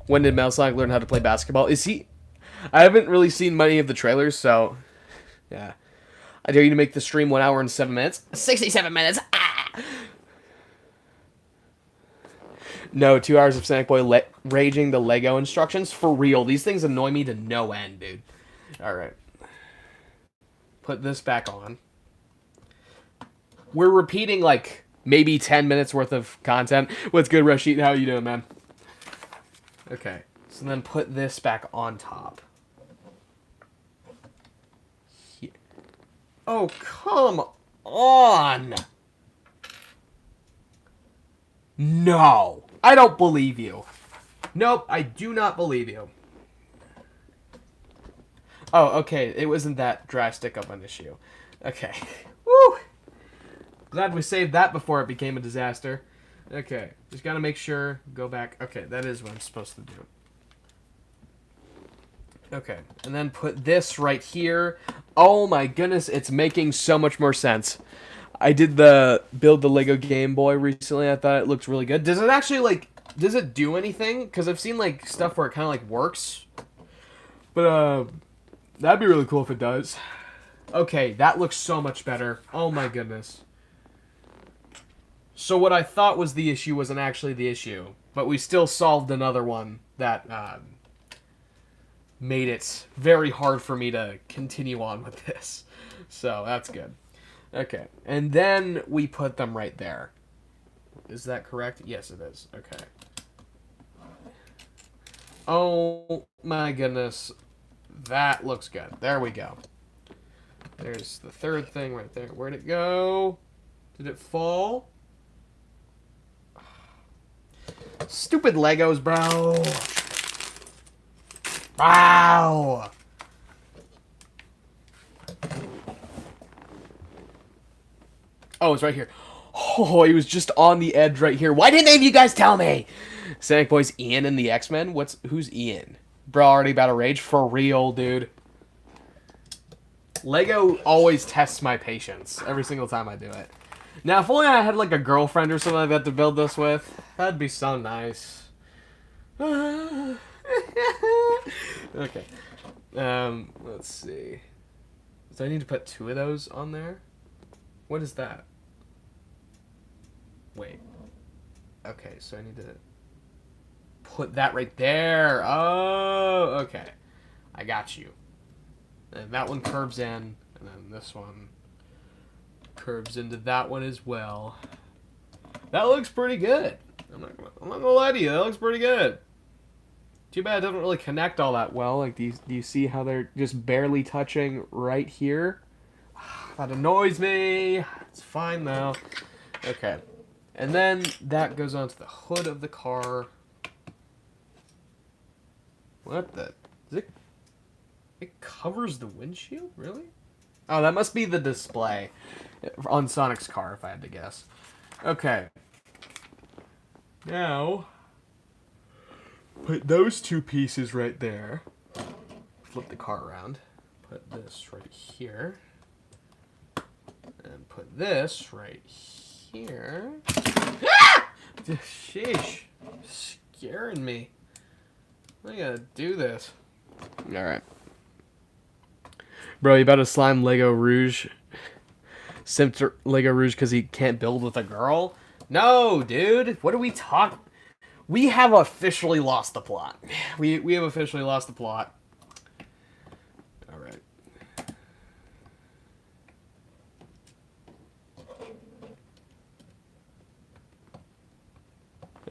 when did Sonic learn how to play basketball? Is he... I haven't really seen many of the trailers, so... Yeah. I dare you to make the stream 1 hour and 7 minutes. 67 minutes! Ah! No, 2 hours of SanicBoi raging the Lego instructions. For real, these things annoy me to no end, dude. Alright. Put this back on. We're repeating, like, maybe 10 minutes worth of content. What's good, Rashid? How you doing, man? Okay. So then put this back on top. Here. Oh, come on! No! I don't believe you. Nope, I do not believe you. Oh, okay. It wasn't that drastic of an issue. Okay. Woo! Glad we saved that before it became a disaster. Okay. Just gotta make sure. Go back. Okay, that is what I'm supposed to do. Okay. And then put this right here. Oh my goodness, it's making so much more sense. I did the build the Lego Game Boy recently. I thought it looked really good. Does it actually, like, does it do anything? Because I've seen, like, stuff where it kind of, like, works. But, that'd be really cool if it does. Okay, that looks so much better. Oh my goodness. So what I thought was the issue wasn't actually the issue. But we still solved another one that, made it very hard for me to continue on with this. So, that's good. Okay, and then we put them right there. Is that correct? Yes, it is. Okay. Oh my goodness. That looks good. There we go. There's the third thing right there. Where'd it go? Did it fall? Stupid Legos, bro. Wow. Oh, it's right here. Oh, he was just on the edge right here. Why didn't any of you guys tell me? SanicBoi's Ian in the X-Men? Who's Ian? Bro, already about to rage? For real, dude. Lego always tests my patience every single time I do it. Now, if only I had, like, a girlfriend or something like that to build this with, that'd be so nice. Okay. Let's see. Do I need to put 2 of those on there? What is that? Wait. Okay, so I need to put that right there. Oh, okay. I got you. And that one curves in, and then this one curves into that one as well. That looks pretty good. I'm not gonna lie to you. That looks pretty good. Too bad it doesn't really connect all that well. Like, do you see how they're just barely touching right here? That annoys me. It's fine though. Okay. And then that goes onto the hood of the car. What the? It covers the windshield? Really? Oh, that must be the display on Sonic's car, if I had to guess. Okay. Now, put those 2 pieces right there. Flip the car around. Put this right here. And put this right here. Ah! Sheesh. Scaring me. I gotta do this. Alright. Bro, you about to slime Lego Rouge? Simped Lego Rouge because he can't build with a girl? No, dude. What are we talking? We have officially lost the plot. We have officially lost the plot. Alright.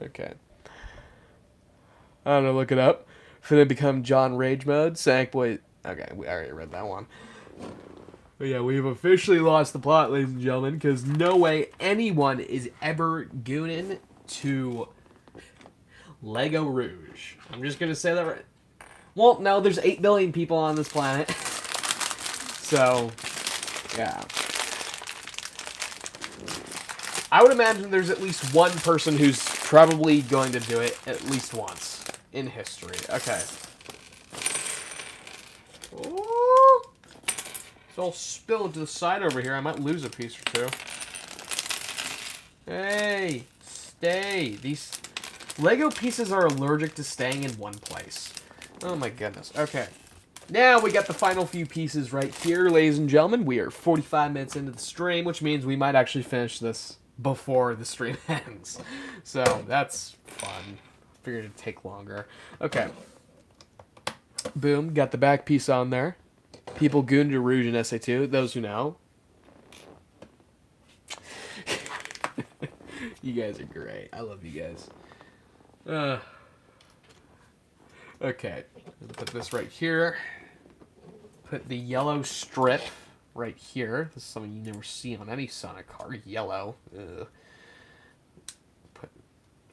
Okay. I don't know, look it up. Finna become John Rage mode. SanicBoi. Okay, we already read that one. But yeah, we've officially lost the plot, ladies and gentlemen, because no way anyone is ever gooning to Lego Rouge. I'm just gonna say that right. Well, no, there's 8 billion people on this planet. So, yeah. I would imagine there's at least one person who's probably going to do it at least once in history. Okay. Ooh. It's all spilled to the side over here. I might lose a piece or two. Hey, stay. These Lego pieces are allergic to staying in one place. Oh my goodness. Okay. Now we got the final few pieces right here, ladies and gentlemen. We are 45 minutes into the stream, which means we might actually finish this before the stream ends. So that's fun. Figured it'd take longer. Okay. Boom. Got the back piece on there. People gooned to Rouge in SA2. Those who know. You guys are great. I love you guys. Okay. Put this right here. Put the yellow strip right here. This is something you never see on any Sonic car. Yellow.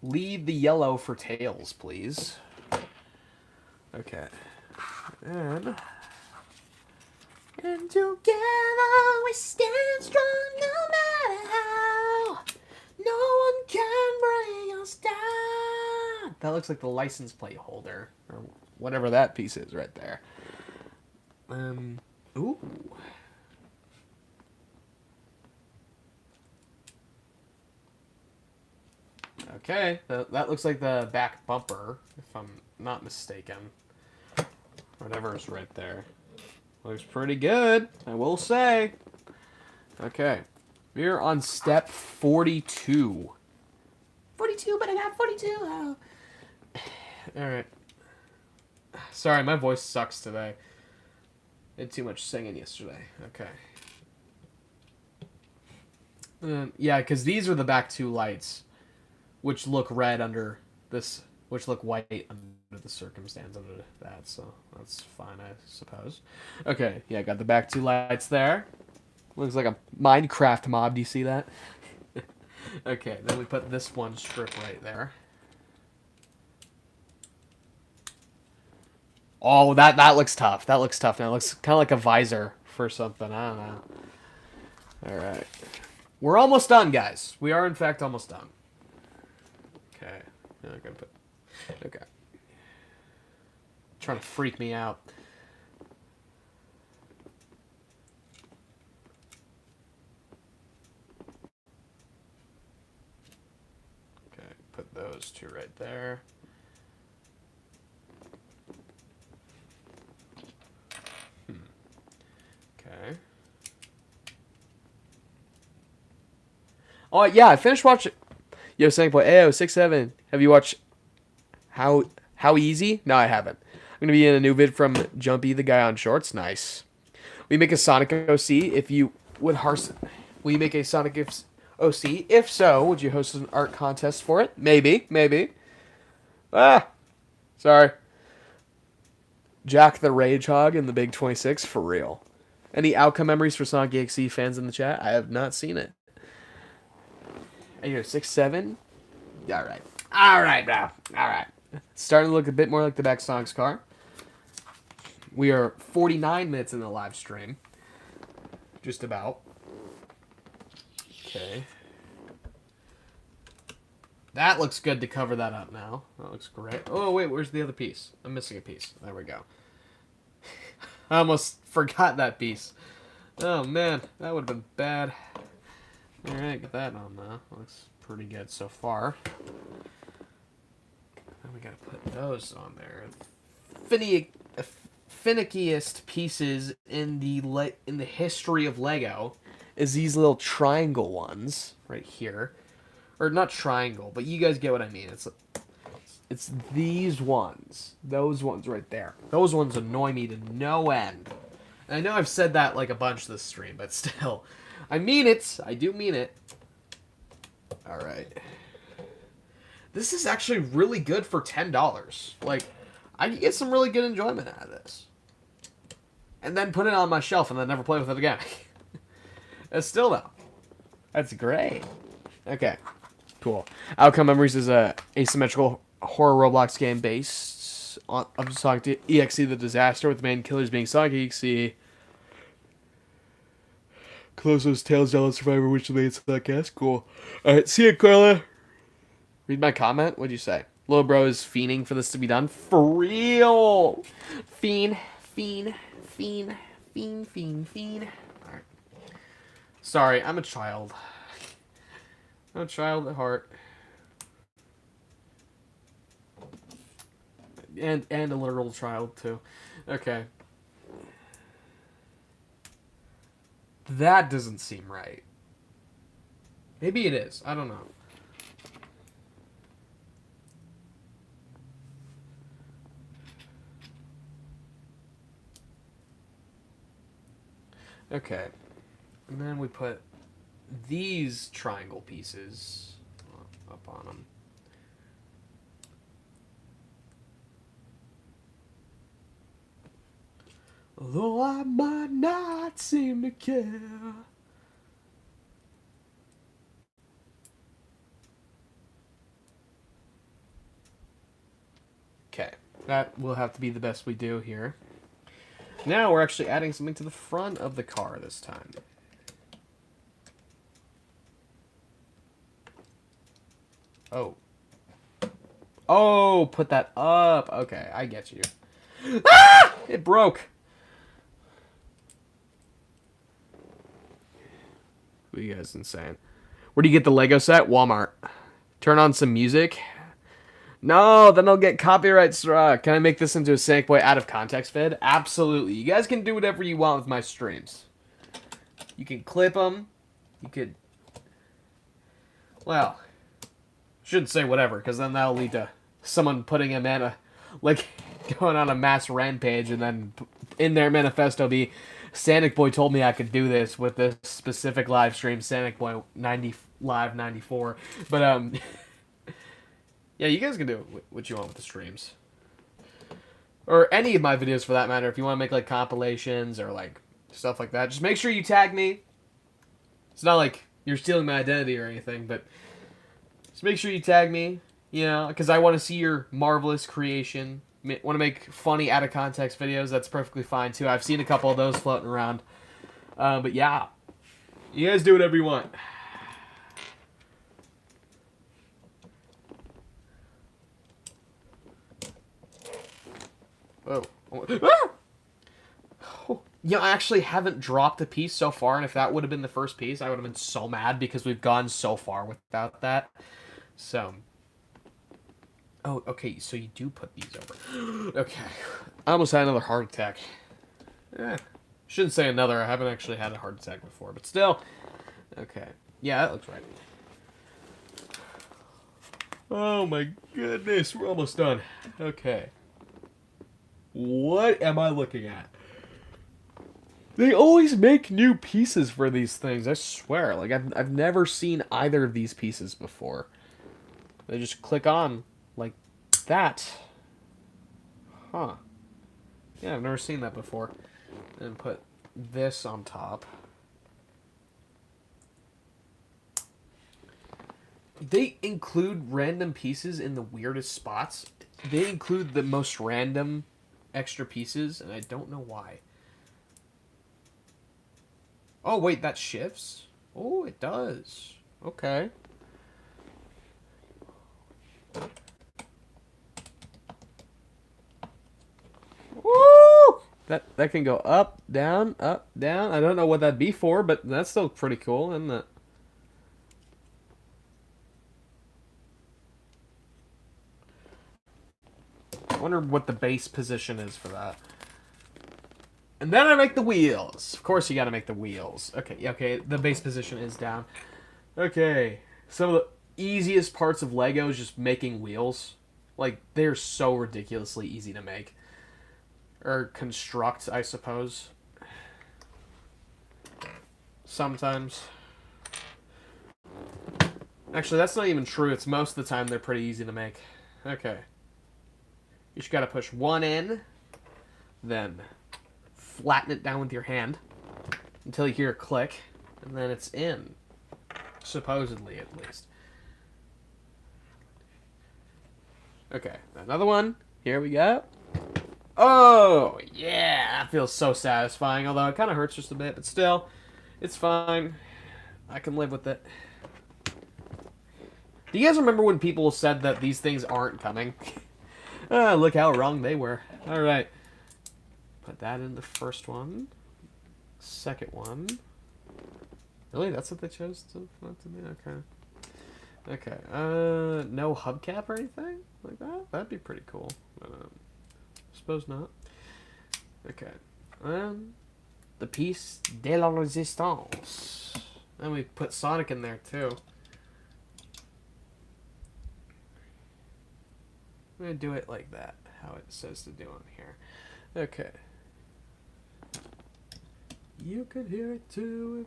Leave the yellow for tails, please. Okay. And together we stand strong no matter how. No one can bring us down. That looks like the license plate holder. Or whatever that piece is right there. Ooh. Okay, that looks like the back bumper, if I'm not mistaken. Whatever is right there. Looks pretty good, I will say. Okay, we're on step 42. 42, but I got 42. Oh. Alright. Sorry, my voice sucks today. Did too much singing yesterday. Okay. Yeah, because these are the back two lights, which look red under this, which look white under the circumstance under that, so that's fine, I suppose. Okay, yeah, got the back two lights there. Looks like a Minecraft mob, do you see that? Okay, then we put this one strip right there. Oh, that looks tough. That looks tough. Now it looks kind of like a visor for something. I don't know. All right. We're almost done, guys. We are, in fact, almost done. Okay. Now I'm going to put... Okay. Trying to freak me out. Okay. Put those two right there. Okay. Oh yeah, I finished watching. Yo, SanicBoi, AO 67. Have you watched How Easy? No, I haven't. I'm gonna be in a new vid from Jumpy, the guy on shorts. Nice. We make a Sonic OC. If you would will you make a Sonic OC? If so, would you host an art contest for it? Maybe, maybe. Ah, sorry. Jack the Rage Hog in the Big 26 for real. Any outcome memories for Sonic EXE fans in the chat? I have not seen it. Are you 6-7? Alright. Alright, bro. Alright. Starting to look a bit more like the back Sonic's car. We are 49 minutes in the live stream. Just about. Okay. That looks good to cover that up now. That looks great. Oh, wait, where's the other piece? I'm missing a piece. There we go. I almost forgot that piece. Oh, man. That would have been bad. Alright, get that on now. Looks pretty good so far. Then we gotta put those on there. Finickiest pieces in the history of Lego is these little triangle ones right here. Or not triangle, but you guys get what I mean. It's these ones. Those ones right there. Those ones annoy me to no end. And I know I've said that like a bunch this stream, but still. I mean it. I do mean it. Alright. This is actually really good for $10. Like, I can get some really good enjoyment out of this. And then put it on my shelf and then never play with it again. Still though. That's great. Okay. Cool. Outcome Memories is a asymmetrical horror Roblox game based of Sonic EXE the Disaster, with the main killers being Sonic EXE, Closo's Tails, Zelda Survivor, which made Sonic S. Cool. Alright, see ya, Carla. Read my comment. What'd you say? Little bro is fiending for this to be done. For real! Fiend. Alright. Sorry, I'm a child. I'm a child at heart. And a literal child, too. Okay. That doesn't seem right. Maybe it is. I don't know. Okay. And then we put these triangle pieces up on them. Although I might not seem to care. Okay, that will have to be the best we do here. Now we're actually adding something to the front of the car this time. Oh. Oh, put that up. Okay, I get you. Ah! It broke. What are you guys insane? Where do you get the Lego set? Walmart. Turn on some music. No, then I'll get copyright struck. Can I make this into a SanicBoi out of context vid? Absolutely. You guys can do whatever you want with my streams. You can clip them. You could... Well, shouldn't say whatever, because then that'll lead to someone putting him in a... Like, going on a mass rampage, and then in their manifesto be... SanicBoi told me I could do this with this specific live stream, SanicBoi 90 Live 94. But, yeah, you guys can do what you want with the streams. Or any of my videos, for that matter. If you want to make, like, compilations or, like, stuff like that. Just make sure you tag me. It's not like you're stealing my identity or anything, but just make sure you tag me, you know, because I want to see your marvelous creation. Want to make funny, out-of-context videos, that's perfectly fine, too. I've seen a couple of those floating around. But, yeah. You guys do whatever you want. Whoa. Ah! Oh. You know, I actually haven't dropped a piece so far, and if that would have been the first piece, I would have been so mad because we've gone so far without that. So... Oh, okay, so you do put these over. Okay. I almost had another heart attack. Shouldn't say another. I haven't actually had a heart attack before, but still. Okay. Yeah, that looks right. Oh my goodness, we're almost done. Okay. What am I looking at? They always make new pieces for these things, I swear. Like, I've never seen either of these pieces before. They just click on like that. Huh. Yeah, I've never seen that before. And put this on top. They include random pieces in the weirdest spots. They include the most random extra pieces, and I don't know why. Oh, wait, that shifts? Oh, it does. Okay. Woo! That can go up, down, up, down. I don't know what that'd be for, but that's still pretty cool, isn't it? I wonder what the base position is for that. And then I make the wheels. Of course you gotta make the wheels. Okay, yeah, okay, the base position is down. Okay, some of the easiest parts of Lego is just making wheels. Like, they're so ridiculously easy to make. Or construct, I suppose. Sometimes. Actually, that's not even true. It's most of the time they're pretty easy to make. Okay. You just gotta push one in, then flatten it down with your hand until you hear a click, and then it's in. Supposedly, at least. Okay, another one. Here we go. Oh, yeah. That feels so satisfying. Although it kind of hurts just a bit. But still, it's fine. I can live with it. Do you guys remember when people said that these things aren't coming? Look how wrong they were. Alright. Put that in the first one. Second one. Really? That's what they chose to be? Okay. Okay. No hubcap or anything like that? That'd be pretty cool. But, suppose not. Okay. The piece de la résistance. And we put Sonic in there too. I'm going to do it like that, how it says to do on here. Okay. You could hear it too.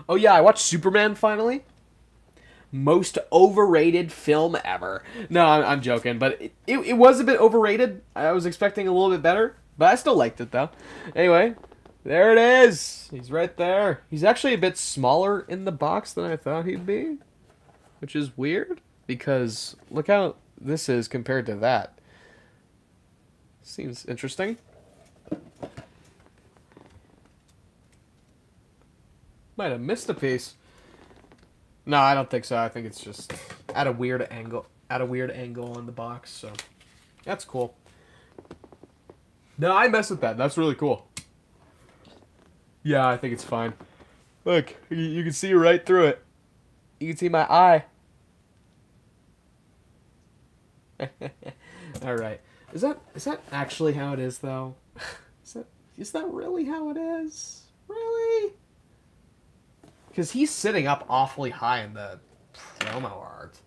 Oh yeah, I watched Superman finally. Most overrated film ever. No, I'm joking, but it was a bit overrated. I was expecting a little bit better, but I still liked it though. Anyway, there it is. He's right there. He's actually a bit smaller in the box than I thought he'd be, which is weird because look how this is compared to that. Seems interesting. Might have missed a piece. No, I don't think so. I think it's just at a weird angle. At a weird angle on the box, so that's cool. No, I messed with that. That's really cool. Yeah, I think it's fine. Look, you can see right through it. You can see my eye. All right. Is that actually how it is though? Is that really how it is? Really? Because he's sitting up awfully high in the promo art.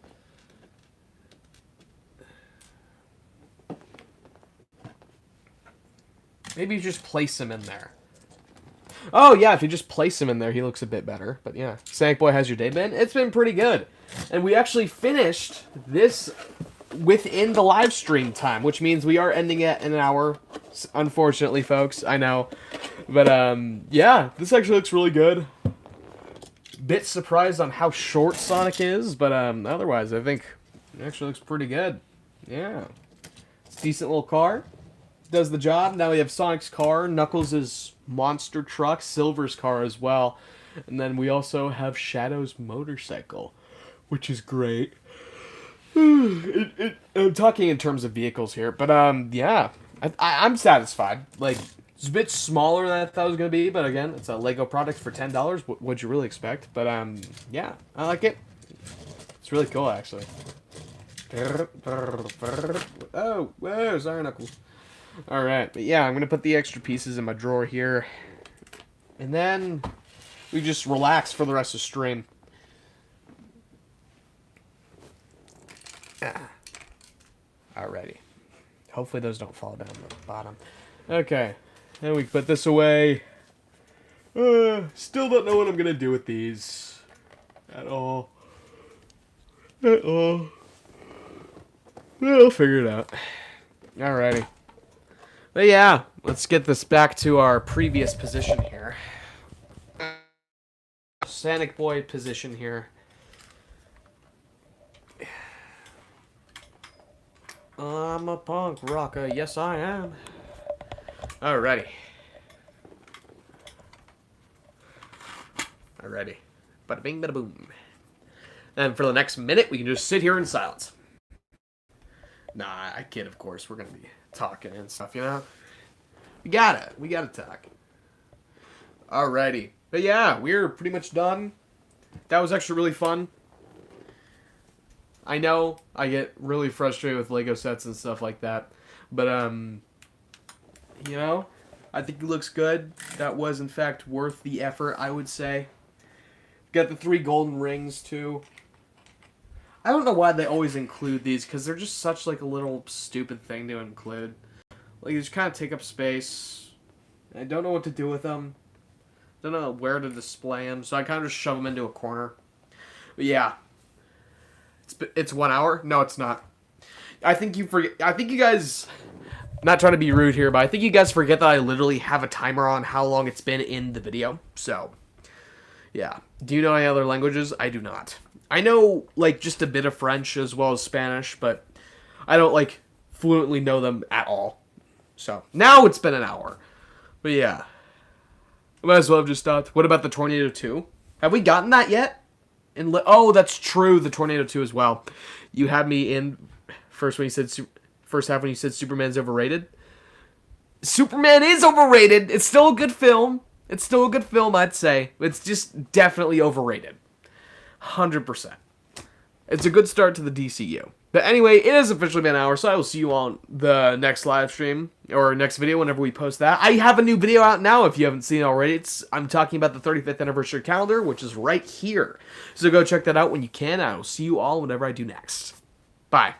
Maybe you just place him in there. Oh, yeah, if you just place him in there, he looks a bit better. But yeah, SanicBoi, has your day been? It's been pretty good. And we actually finished this within the live stream time, which means we are ending at an hour. Unfortunately, folks, I know. But, yeah, this actually looks really good. Bit surprised on how short Sonic is, but otherwise, I think it actually looks pretty good. Yeah. It's a decent little car. Does the job. Now we have Sonic's car, Knuckles' monster truck, Silver's car as well. And then we also have Shadow's motorcycle, which is great. I'm talking in terms of vehicles here, but yeah. I'm satisfied. Like, it's a bit smaller than I thought it was going to be, but again, it's a Lego product for $10. What'd you really expect? But, yeah, I like it. It's really cool, actually. Oh, whoa, sorry, Knuckles. Alright, but yeah, I'm going to put the extra pieces in my drawer here. And then we just relax for the rest of the stream. Alrighty. Hopefully those don't fall down the bottom. Okay. And we put this away. Still don't know what I'm going to do with these. At all. At all. I'll figure it out. Alrighty. But yeah, let's get this back to our previous position here. SanicBoi position here. I'm a punk rocker. Yes, I am. Alrighty. Alrighty. Bada bing, bada boom. And for the next minute, we can just sit here in silence. Nah, I kid, of course. We're going to be talking and stuff, you know? We gotta talk. Alrighty. But yeah, we're pretty much done. That was actually really fun. I know I get really frustrated with Lego sets and stuff like that. But, you know, I think it looks good. That was, in fact, worth the effort, I would say. Got the 3 golden rings, too. I don't know why they always include these, because they're just such, like, a little stupid thing to include. Like, they just kind of take up space. I don't know what to do with them. Don't know where to display them, so I kind of just shove them into a corner. But yeah. It's 1 hour? No, it's not. I think you guys... Not trying to be rude here, but I think you guys forget that I literally have a timer on how long it's been in the video. So, yeah. Do you know any other languages? I do not. I know, like, just a bit of French as well as Spanish, but I don't, like, fluently know them at all. So, now it's been an hour. But yeah. I might as well have just stopped. What about the Tornado 2? Have we gotten that yet? Oh, that's true. The Tornado 2 as well. You had me in first half when you said Superman's overrated. Superman is overrated. It's still a good film. I'd say. It's just definitely overrated. 100%. It's a good start to the DCU. But anyway, it has officially been an hour, so I will see you on the next live stream, or next video whenever we post that. I have a new video out now if you haven't seen it already. I'm talking about the 35th anniversary calendar, which is right here. So go check that out when you can. I will see you all whenever I do next. Bye.